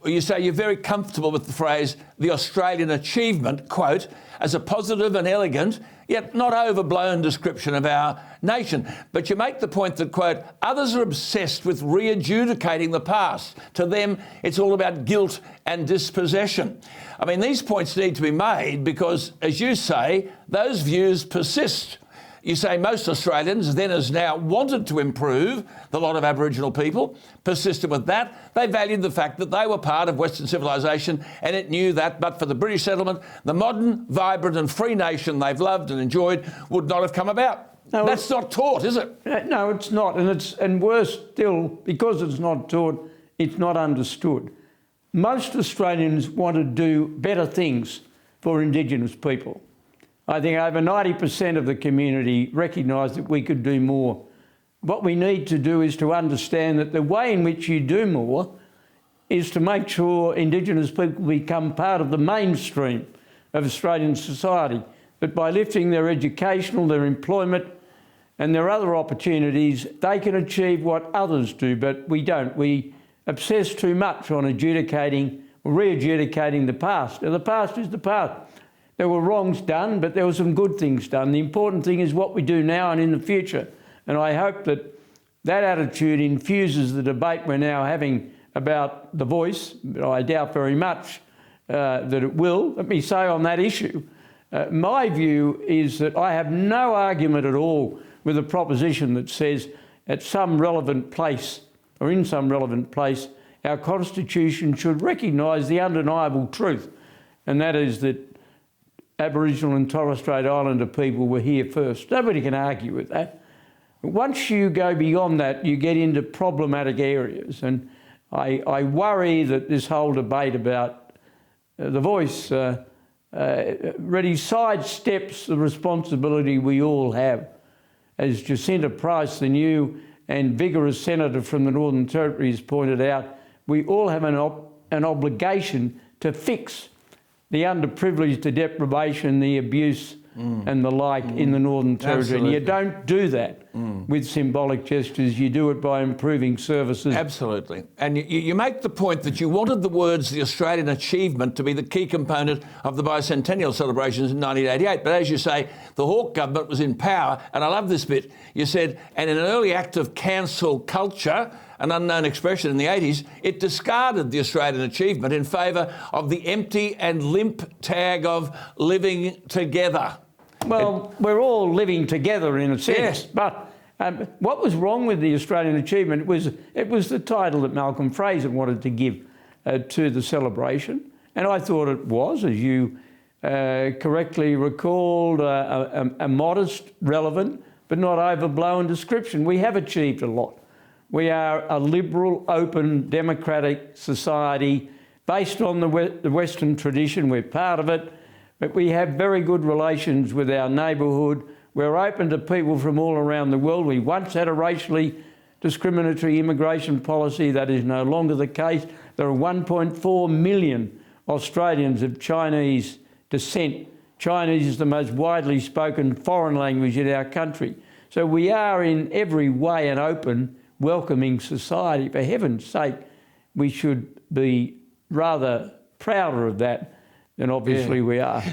you say you're very comfortable with the phrase, the Australian achievement, quote, as a positive and elegant, yet not overblown description of our nation. But you make the point that, quote, others are obsessed with re-adjudicating the past. To them, it's all about guilt and dispossession. I mean, these points need to be made because, as you say, those views persist. You say most Australians, then as now, wanted to improve the lot of Aboriginal people, persisted with that. They valued the fact that they were part of Western civilisation and it knew that, but for the British settlement, the modern, vibrant and free nation they've loved and enjoyed would not have come about. No, that's not taught, is it? No, it's not. And worse still, because it's not taught, it's not understood. Most Australians want to do better things for Indigenous people. I think over 90% of the community recognise that we could do more. What we need to do is to understand that the way in which you do more is to make sure Indigenous people become part of the mainstream of Australian society. But by lifting their educational, their employment and their other opportunities, they can achieve what others do, but we don't. We obsess too much on adjudicating or re-adjudicating the past. Now, the past is the past. There were wrongs done, but there were some good things done. The important thing is what we do now and in the future. And I hope that that attitude infuses the debate we're now having about the voice, but I doubt very much that it will. Let me say on that issue, my view is that I have no argument at all with a proposition that says at some relevant place, or in some relevant place, our Constitution should recognise the undeniable truth, and that is that Aboriginal and Torres Strait Islander people were here first. Nobody can argue with that. But once you go beyond that, you get into problematic areas. And I worry that this whole debate about the voice really sidesteps the responsibility we all have. As Jacinta Price, the new and vigorous senator from the Northern Territory, has pointed out, we all have an obligation to fix the underprivileged, the deprivation, the abuse and the like in the Northern Territory. Absolutely. And you don't do that with symbolic gestures, you do it by improving services. Absolutely. And you make the point that you wanted the words the Australian achievement to be the key component of the bicentennial celebrations in 1988. But as you say, the Hawke government was in power, and I love this bit. You said, and in an early act of cancel culture, an unknown expression in the 80s, it discarded the Australian achievement in favour of the empty and limp tag of living together. Well, we're all living together in a sense, yes. But what was wrong with the Australian achievement was it was the title that Malcolm Fraser wanted to give to the celebration, and I thought it was, as you correctly recalled, a modest, relevant, but not overblown description. We have achieved a lot. We are a liberal, open, democratic society based on the Western tradition. We're part of it, but we have very good relations with our neighbourhood. We're open to people from all around the world. We once had a racially discriminatory immigration policy. That is no longer the case. There are 1.4 million Australians of Chinese descent. Chinese is the most widely spoken foreign language in our country. So we are in every way an open, welcoming society. For heaven's sake, we should be rather prouder of that than obviously we are.